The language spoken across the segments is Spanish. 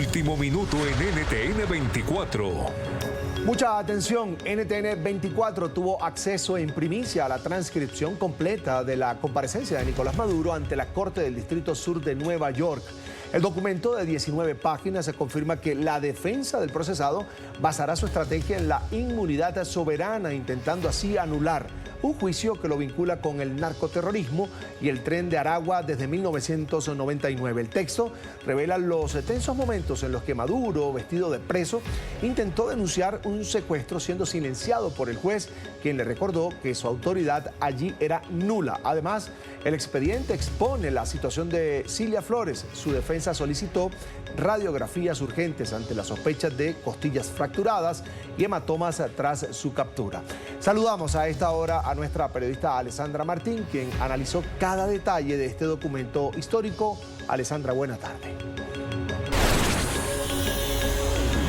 Último minuto en NTN 24. Mucha atención, NTN 24 tuvo acceso en primicia a la transcripción completa de la comparecencia de Nicolás Maduro ante la Corte del Distrito Sur de Nueva York. El documento de 19 páginas se confirma que la defensa del procesado basará su estrategia en la inmunidad soberana, intentando así anular un juicio que lo vincula con el narcoterrorismo y el Tren de Aragua desde 1999. El texto revela los tensos momentos en los que Maduro, vestido de preso, intentó denunciar un secuestro siendo silenciado por el juez, quien le recordó que su autoridad allí era nula. Además, el expediente expone la situación de Cilia Flores. Su defensa solicitó radiografías urgentes ante las sospechas de costillas fracturadas y hematomas tras su captura. Saludamos a esta hora a nuestra periodista Alessandra Martín, quien analizó cada detalle de este documento histórico. Alessandra, buena tarde.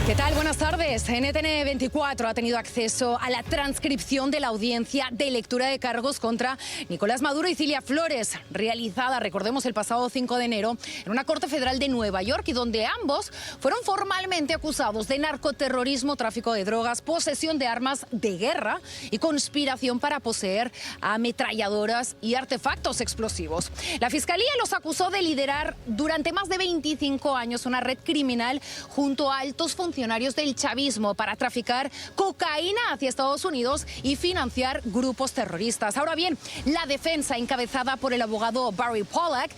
¿Qué tal? Buenas tardes. NTN 24 ha tenido acceso a la transcripción de la audiencia de lectura de cargos contra Nicolás Maduro y Cilia Flores, realizada, recordemos, el pasado 5 de enero en una corte federal de Nueva York, y donde ambos fueron formalmente acusados de narcoterrorismo, tráfico de drogas, posesión de armas de guerra y conspiración para poseer ametralladoras y artefactos explosivos. La Fiscalía los acusó de liderar durante más de 25 años una red criminal junto a altos funcionarios del chavismo para traficar cocaína hacia Estados Unidos y financiar grupos terroristas. Ahora bien, la defensa, encabezada por el abogado Barry Pollack,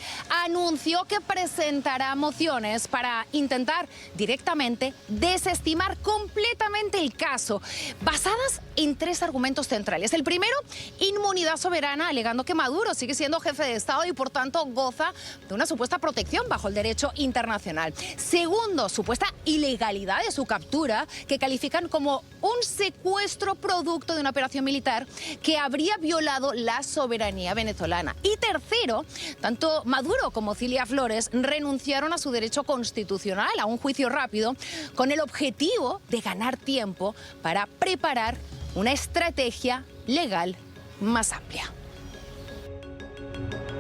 anunció que presentará mociones para intentar directamente desestimar completamente el caso, basadas en 3 argumentos centrales. El primero, inmunidad soberana, alegando que Maduro sigue siendo jefe de Estado y por tanto goza de una supuesta protección bajo el derecho internacional. Segundo, supuesta ilegalidad de su captura, que califican como un secuestro producto de una operación militar que habría violado la soberanía venezolana. Y tercero, tanto Maduro como Cilia Flores renunciaron a su derecho constitucional a un juicio rápido con el objetivo de ganar tiempo para preparar una estrategia legal más amplia.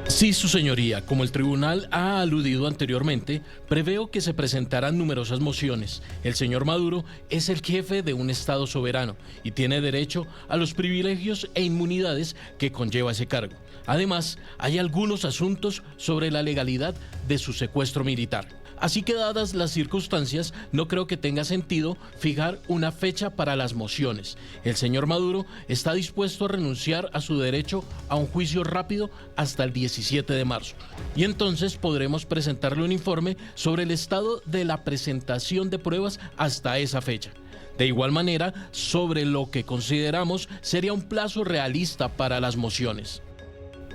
Sí, su señoría, como el tribunal ha aludido anteriormente, preveo que se presentarán numerosas mociones. El señor Maduro es el jefe de un Estado soberano y tiene derecho a los privilegios e inmunidades que conlleva ese cargo. Además, hay algunos asuntos sobre la legalidad de su secuestro militar. Así que, dadas las circunstancias, no creo que tenga sentido fijar una fecha para las mociones. El señor Maduro está dispuesto a renunciar a su derecho a un juicio rápido hasta el 17 de marzo. Y entonces podremos presentarle un informe sobre el estado de la presentación de pruebas hasta esa fecha. De igual manera, sobre lo que consideramos sería un plazo realista para las mociones.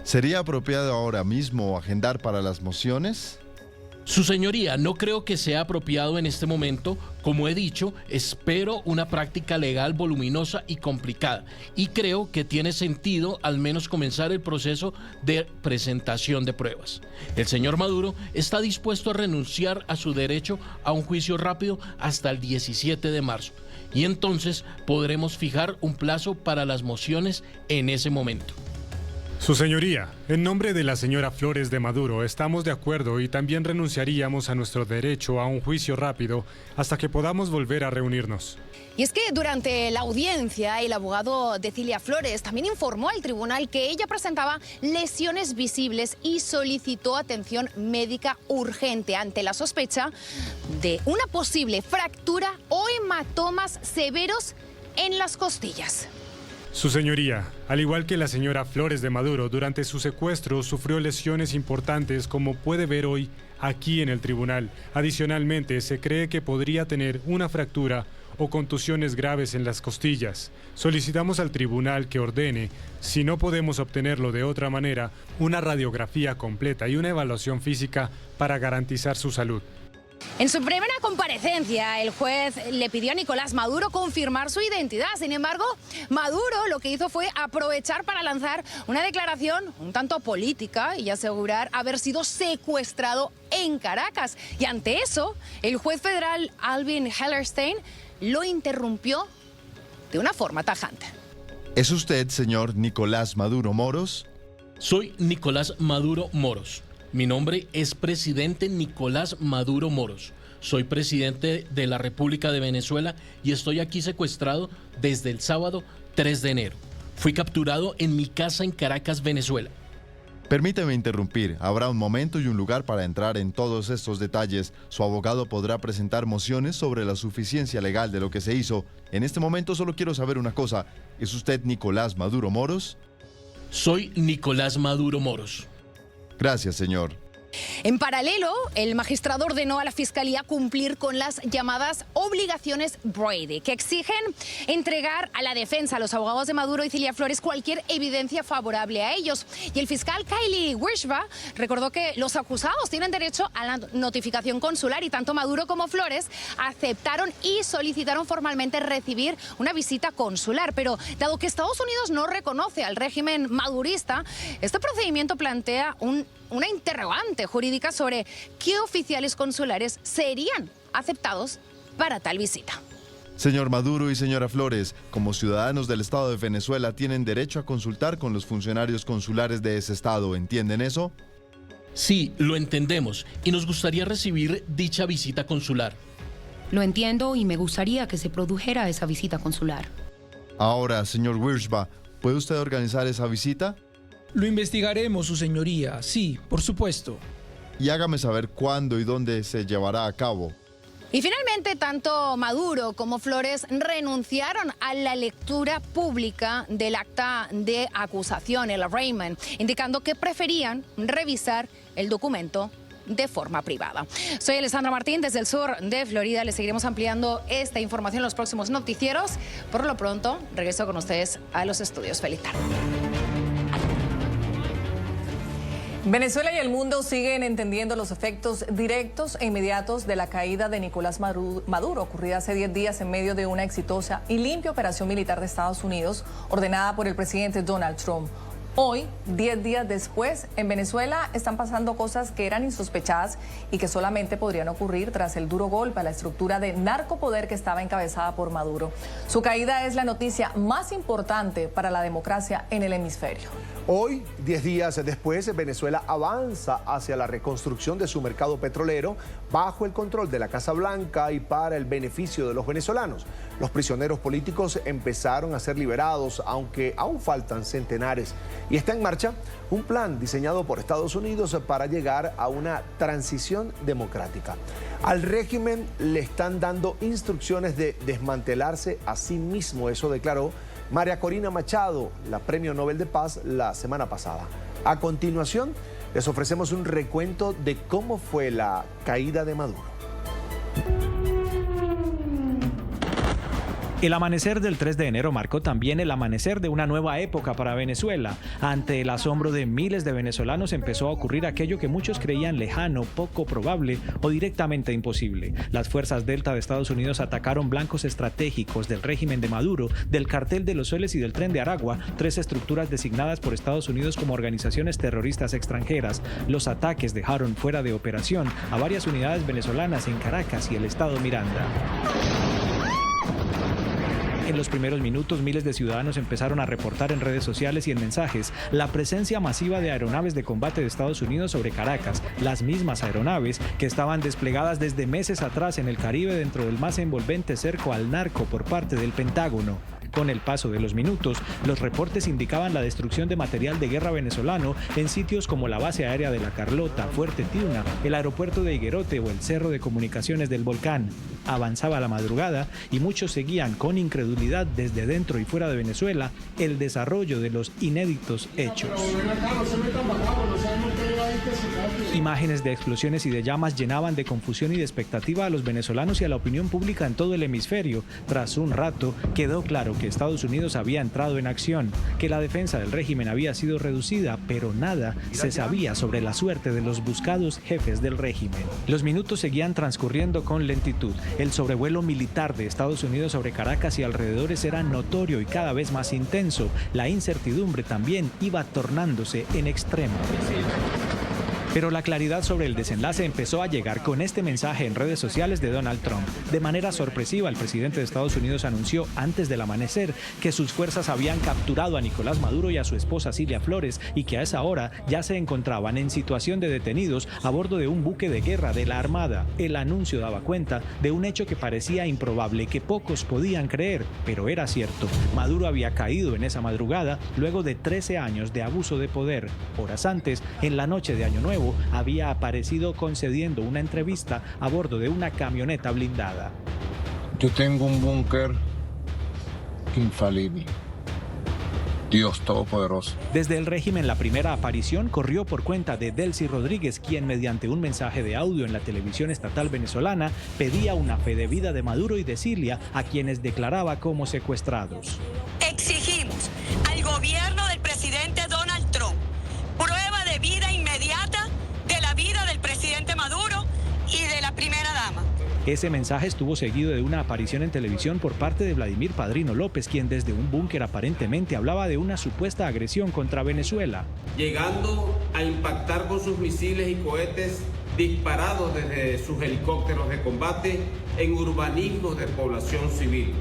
¿Sería apropiado ahora mismo agendar para las mociones? Su señoría, no creo que sea apropiado en este momento. Como he dicho, espero una práctica legal voluminosa y complicada, y creo que tiene sentido al menos comenzar el proceso de presentación de pruebas. El señor Maduro está dispuesto a renunciar a su derecho a un juicio rápido hasta el 17 de marzo, y entonces podremos fijar un plazo para las mociones en ese momento. Su señoría, en nombre de la señora Flores de Maduro, estamos de acuerdo y también renunciaríamos a nuestro derecho a un juicio rápido hasta que podamos volver a reunirnos. Y es que durante la audiencia, el abogado de Cilia Flores también informó al tribunal que ella presentaba lesiones visibles y solicitó atención médica urgente ante la sospecha de una posible fractura o hematomas severos en las costillas. Su señoría, al igual que la señora Flores de Maduro, durante su secuestro sufrió lesiones importantes, como puede ver hoy aquí en el tribunal. Adicionalmente, se cree que podría tener una fractura o contusiones graves en las costillas. Solicitamos al tribunal que ordene, si no podemos obtenerlo de otra manera, una radiografía completa y una evaluación física para garantizar su salud. En su primera comparecencia, el juez le pidió a Nicolás Maduro confirmar su identidad. Sin embargo, Maduro lo que hizo fue aprovechar para lanzar una declaración un tanto política y asegurar haber sido secuestrado en Caracas. Y ante eso, el juez federal Alvin Hellerstein lo interrumpió de una forma tajante. ¿Es usted, señor Nicolás Maduro Moros? Soy Nicolás Maduro Moros. Mi nombre es presidente Nicolás Maduro Moros. soy presidente de la República de Venezuela y estoy aquí secuestrado desde el sábado 3 de enero. Fui capturado en mi casa en Caracas, Venezuela. Permíteme interrumpir. Habrá un momento y un lugar para entrar en todos estos detalles. Su abogado podrá presentar mociones sobre la suficiencia legal de lo que se hizo. En este momento solo quiero saber una cosa. ¿Es usted Nicolás Maduro Moros? Soy Nicolás Maduro Moros. Gracias, señor. En paralelo, el magistrado ordenó a la Fiscalía cumplir con las llamadas obligaciones Brady, que exigen entregar a la defensa, a los abogados de Maduro y Cilia Flores, cualquier evidencia favorable a ellos. Y el fiscal Kyle Wiersbe recordó que los acusados tienen derecho a la notificación consular y tanto Maduro como Flores aceptaron y solicitaron formalmente recibir una visita consular. Pero dado que Estados Unidos no reconoce al régimen madurista, este procedimiento plantea una interrogante jurídica sobre qué oficiales consulares serían aceptados para tal visita. Señor Maduro y señora Flores, como ciudadanos del Estado de Venezuela tienen derecho a consultar con los funcionarios consulares de ese estado, ¿entienden eso? Sí, lo entendemos y nos gustaría recibir dicha visita consular. Lo entiendo y me gustaría que se produjera esa visita consular. Ahora, señor Wiersbe, ¿puede usted organizar esa visita? Lo investigaremos, su señoría. Sí, por supuesto. Y hágame saber cuándo y dónde se llevará a cabo. Y finalmente, tanto Maduro como Flores renunciaron a la lectura pública del acta de acusación, el arraignment, indicando que preferían revisar el documento de forma privada. Soy Alessandra Martín desde el sur de Florida. Les seguiremos ampliando esta información en los próximos noticieros. Por lo pronto, regreso con ustedes a los estudios. Feliz tarde. Venezuela y el mundo siguen entendiendo los efectos directos e inmediatos de la caída de Nicolás Maduro, ocurrida hace 10 días en medio de una exitosa y limpia operación militar de Estados Unidos ordenada por el presidente Donald Trump. Hoy, 10 días después, en Venezuela están pasando cosas que eran insospechadas y que solamente podrían ocurrir tras el duro golpe a la estructura de narcopoder que estaba encabezada por Maduro. Su caída es la noticia más importante para la democracia en el hemisferio. Hoy, 10 días después, Venezuela avanza hacia la reconstrucción de su mercado petrolero bajo el control de la Casa Blanca y para el beneficio de los venezolanos. Los prisioneros políticos empezaron a ser liberados, aunque aún faltan centenares. Y está en marcha un plan diseñado por Estados Unidos para llegar a una transición democrática. Al régimen le están dando instrucciones de desmantelarse a sí mismo, eso declaró María Corina Machado, la Premio Nobel de Paz, la semana pasada. A continuación, les ofrecemos un recuento de cómo fue la caída de Maduro. El amanecer del 3 de enero marcó también el amanecer de una nueva época para Venezuela. Ante el asombro de miles de venezolanos empezó a ocurrir aquello que muchos creían lejano, poco probable o directamente imposible. Las fuerzas Delta de Estados Unidos atacaron blancos estratégicos del régimen de Maduro, del cartel de los Soles y del Tren de Aragua, 3 estructuras designadas por Estados Unidos como organizaciones terroristas extranjeras. Los ataques dejaron fuera de operación a varias unidades venezolanas en Caracas y el estado Miranda. En los primeros minutos, miles de ciudadanos empezaron a reportar en redes sociales y en mensajes la presencia masiva de aeronaves de combate de Estados Unidos sobre Caracas, las mismas aeronaves que estaban desplegadas desde meses atrás en el Caribe dentro del más envolvente cerco al narco por parte del Pentágono. Con el paso de los minutos, los reportes indicaban la destrucción de material de guerra venezolano en sitios como la base aérea de La Carlota, Fuerte Tiuna, el aeropuerto de Higuerote o el cerro de comunicaciones del Volcán. Avanzaba la madrugada y muchos seguían con incredulidad desde dentro y fuera de Venezuela el desarrollo de los inéditos hechos. Imágenes de explosiones y de llamas llenaban de confusión y de expectativa a los venezolanos y a la opinión pública en todo el hemisferio. Tras un rato, quedó claro que Estados Unidos había entrado en acción, que la defensa del régimen había sido reducida, pero nada se sabía sobre la suerte de los buscados jefes del régimen. Los minutos seguían transcurriendo con lentitud. El sobrevuelo militar de Estados Unidos sobre Caracas y alrededores era notorio y cada vez más intenso. La incertidumbre también iba tornándose en extremo. Pero la claridad sobre el desenlace empezó a llegar con este mensaje en redes sociales de Donald Trump. De manera sorpresiva, el presidente de Estados Unidos anunció antes del amanecer que sus fuerzas habían capturado a Nicolás Maduro y a su esposa Cilia Flores y que a esa hora ya se encontraban en situación de detenidos a bordo de un buque de guerra de la Armada. El anuncio daba cuenta de un hecho que parecía improbable, que pocos podían creer, pero era cierto. Maduro había caído en esa madrugada luego de 13 años de abuso de poder. Horas antes, en la noche de Año Nuevo, había aparecido concediendo una entrevista a bordo de una camioneta blindada. Yo tengo un búnker infalible. Dios Todopoderoso. Desde el régimen, la primera aparición corrió por cuenta de Delcy Rodríguez, quien mediante un mensaje de audio en la televisión estatal venezolana pedía una fe de vida de Maduro y de Cilia, a quienes declaraba como secuestrados. Exigimos al gobierno del presidente Donald Trump prueba de vida inmediata de la vida del presidente Maduro y de la primera dama. Ese mensaje estuvo seguido de una aparición en televisión por parte de Vladimir Padrino López, quien desde un búnker aparentemente hablaba de una supuesta agresión contra Venezuela. Llegando a impactar con sus misiles y cohetes disparados desde sus helicópteros de combate en urbanismos de población civil.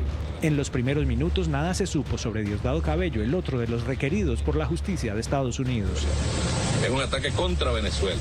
En los primeros minutos nada se supo sobre Diosdado Cabello, el otro de los requeridos por la justicia de Estados Unidos. Es un ataque contra Venezuela,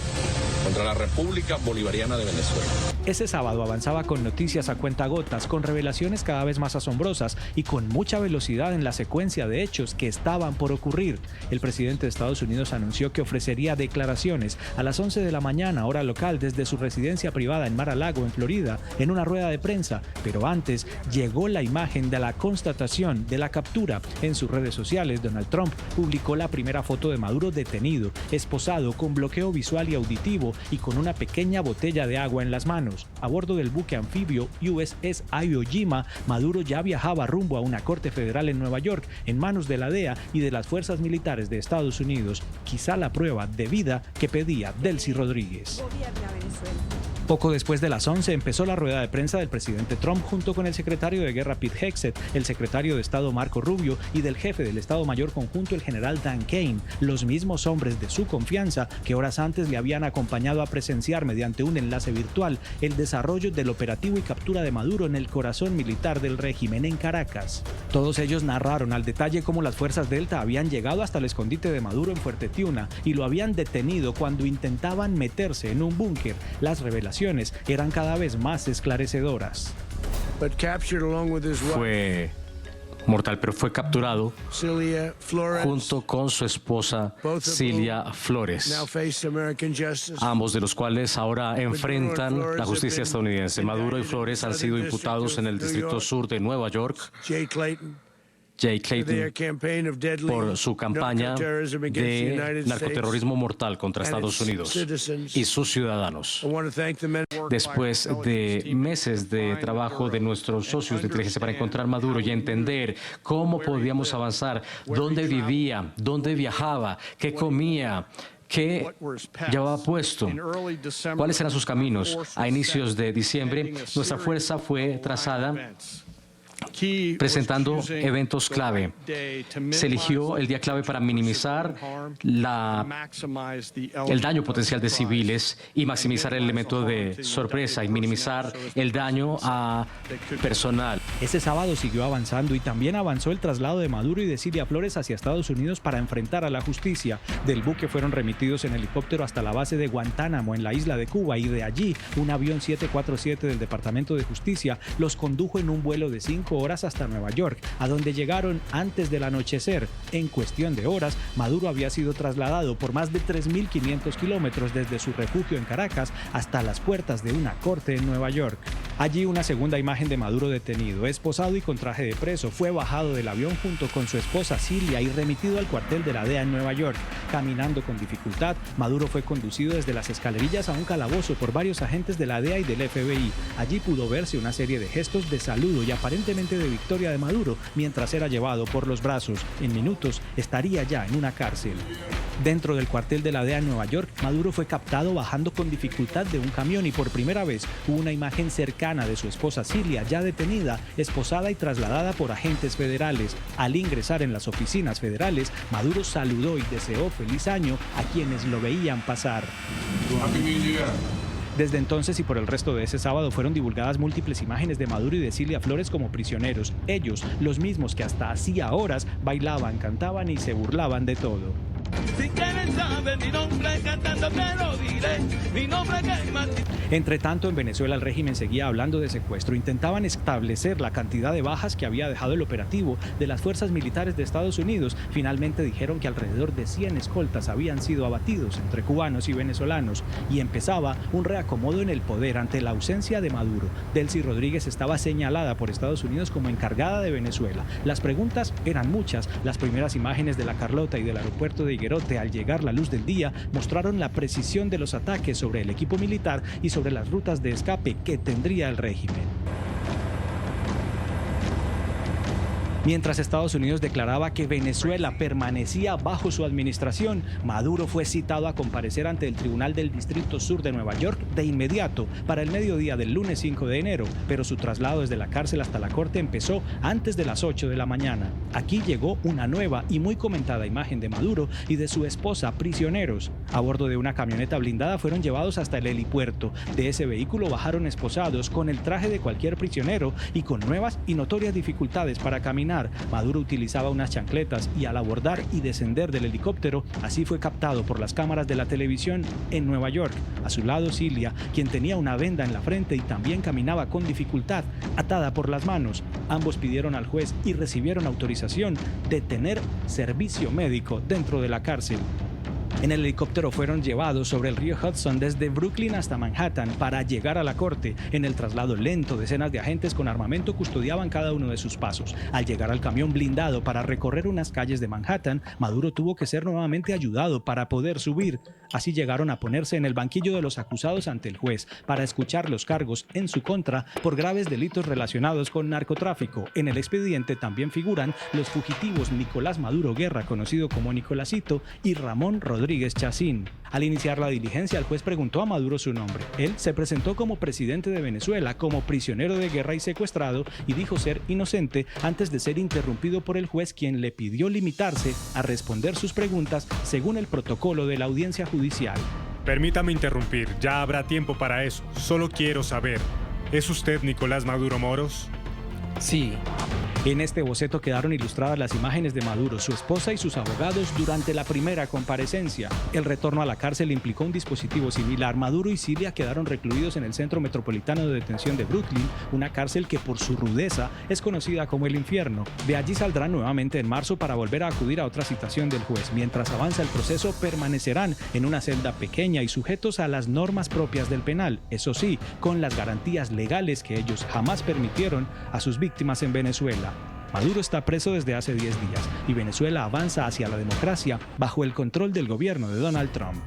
contra la República Bolivariana de Venezuela. Ese sábado avanzaba con noticias a cuentagotas, con revelaciones cada vez más asombrosas y con mucha velocidad en la secuencia de hechos que estaban por ocurrir. El presidente de Estados Unidos anunció que ofrecería declaraciones a las 11 de la mañana, hora local, desde su residencia privada en Mar-a-Lago, en Florida, en una rueda de prensa. Pero antes llegó la imagen de la constatación de la captura. En sus redes sociales, Donald Trump publicó la primera foto de Maduro detenido, esposado, con bloqueo visual y auditivo y con una pequeña botella de agua en las manos. A bordo del buque anfibio USS Iwo Jima, Maduro ya viajaba rumbo a una corte federal en Nueva York, en manos de la DEA y de las fuerzas militares de Estados Unidos. Quizá la prueba de vida que pedía Delcy Rodríguez. Poco después de las 11 empezó la rueda de prensa del presidente Trump junto con el secretario de Guerra Pete Hegseth, el secretario de Estado Marco Rubio y del jefe del Estado Mayor Conjunto, el general Dan Kane, los mismos hombres de su confianza que horas antes le habían acompañado a presenciar mediante un enlace virtual el desarrollo del operativo y captura de Maduro en el corazón militar del régimen en Caracas. Todos ellos narraron al detalle cómo las fuerzas Delta habían llegado hasta el escondite de Maduro en Fuerte Tiuna y lo habían detenido cuando intentaban meterse en un búnker. Las revelaciones eran cada vez más esclarecedoras. Fue mortal, pero fue capturado junto con su esposa Cilia Flores, ambos de los cuales ahora enfrentan la justicia estadounidense. Maduro y Flores han sido imputados en el Distrito Sur de Nueva York, Jay Clayton, por su campaña de narcoterrorismo mortal contra Estados Unidos y sus ciudadanos. Después de meses de trabajo de nuestros socios de inteligencia para encontrar Maduro y entender cómo podíamos avanzar, dónde vivía, dónde viajaba, qué comía, qué llevaba puesto, cuáles eran sus caminos. A inicios de diciembre, nuestra fuerza fue trazada presentando eventos clave. Se eligió el día clave para minimizar el daño potencial de civiles y maximizar el elemento de sorpresa y minimizar el daño a personal. Ese sábado siguió avanzando y también avanzó el traslado de Maduro y de Cilia Flores hacia Estados Unidos para enfrentar a la justicia. Del buque fueron remitidos en helicóptero hasta la base de Guantánamo, en la isla de Cuba, y de allí un avión 747 del Departamento de Justicia los condujo en un vuelo de 5 horas hasta Nueva York, a donde llegaron antes del anochecer. En cuestión de horas, Maduro había sido trasladado por más de 3.500 kilómetros desde su refugio en Caracas hasta las puertas de una corte en Nueva York. Allí una segunda imagen de Maduro detenido, esposado y con traje de preso, fue bajado del avión junto con su esposa Cilia y remitido al cuartel de la DEA en Nueva York. Caminando con dificultad, Maduro fue conducido desde las escalerillas a un calabozo por varios agentes de la DEA y del FBI. Allí pudo verse una serie de gestos de saludo y aparentemente de victoria de Maduro mientras era llevado por los brazos. En minutos estaría ya en una cárcel. Dentro del cuartel de la DEA en Nueva York, Maduro fue captado bajando con dificultad de un camión y por primera vez hubo una imagen cercana de su esposa Cilia, ya detenida, esposada y trasladada por agentes federales. Al ingresar en las oficinas federales, Maduro saludó y deseó feliz año a quienes lo veían pasar. Desde entonces y por el resto de ese sábado fueron divulgadas múltiples imágenes de Maduro y de Cilia Flores como prisioneros. Ellos, los mismos que hasta hacía horas bailaban, cantaban y se burlaban de todo. Si quieren saber mi nombre cantando te lo diré, mi nombre que Entre tanto, en Venezuela el régimen seguía hablando de secuestro. Intentaban establecer la cantidad de bajas que había dejado el operativo de las fuerzas militares de Estados Unidos. Finalmente dijeron que alrededor de 100 escoltas habían sido abatidos entre cubanos y venezolanos y empezaba un reacomodo en el poder ante la ausencia de Maduro. Delcy Rodríguez estaba señalada por Estados Unidos como encargada de Venezuela. Las preguntas eran muchas. Las primeras imágenes de la Carlota y del aeropuerto de Higuerote al llegar la luz del día mostraron la precisión de los ataques sobre el equipo militar y sobre las rutas de escape que tendría el régimen. Mientras Estados Unidos declaraba que Venezuela permanecía bajo su administración, Maduro fue citado a comparecer ante el Tribunal del Distrito Sur de Nueva York de inmediato para el mediodía del lunes 5 de enero, pero su traslado desde la cárcel hasta la corte empezó antes de las 8 de la mañana. Aquí llegó una nueva y muy comentada imagen de Maduro y de su esposa prisioneros. A bordo de una camioneta blindada fueron llevados hasta el helipuerto. De ese vehículo bajaron esposados con el traje de cualquier prisionero y con nuevas y notorias dificultades para caminar. Maduro utilizaba unas chancletas y al abordar y descender del helicóptero, así fue captado por las cámaras de la televisión en Nueva York. A su lado Cilia, quien tenía una venda en la frente y también caminaba con dificultad, atada por las manos. Ambos pidieron al juez y recibieron autorización de tener servicio médico dentro de la cárcel. En el helicóptero fueron llevados sobre el río Hudson desde Brooklyn hasta Manhattan para llegar a la corte. En el traslado lento, decenas de agentes con armamento custodiaban cada uno de sus pasos. Al llegar al camión blindado para recorrer unas calles de Manhattan, Maduro tuvo que ser nuevamente ayudado para poder subir. Así llegaron a ponerse en el banquillo de los acusados ante el juez para escuchar los cargos en su contra por graves delitos relacionados con narcotráfico. En el expediente también figuran los fugitivos Nicolás Maduro Guerra, conocido como Nicolásito, y Ramón Rodríguez Chacín. Al iniciar la diligencia, el juez preguntó a Maduro su nombre. Él se presentó como presidente de Venezuela, como prisionero de guerra y secuestrado, y dijo ser inocente antes de ser interrumpido por el juez, quien le pidió limitarse a responder sus preguntas según el protocolo de la audiencia judicial. Permítame interrumpir, ya habrá tiempo para eso. Solo quiero saber, ¿es usted Nicolás Maduro Moros? Sí. En este boceto quedaron ilustradas las imágenes de Maduro, su esposa y sus abogados durante la primera comparecencia. El retorno a la cárcel implicó un dispositivo similar. Maduro y Cilia quedaron recluidos en el Centro Metropolitano de Detención de Brooklyn, una cárcel que por su rudeza es conocida como el infierno. De allí saldrán nuevamente en marzo para volver a acudir a otra citación del juez. Mientras avanza el proceso, permanecerán en una celda pequeña y sujetos a las normas propias del penal, eso sí, con las garantías legales que ellos jamás permitieron a sus víctimas en Venezuela. Maduro está preso desde hace 10 días y Venezuela avanza hacia la democracia bajo el control del gobierno de Donald Trump.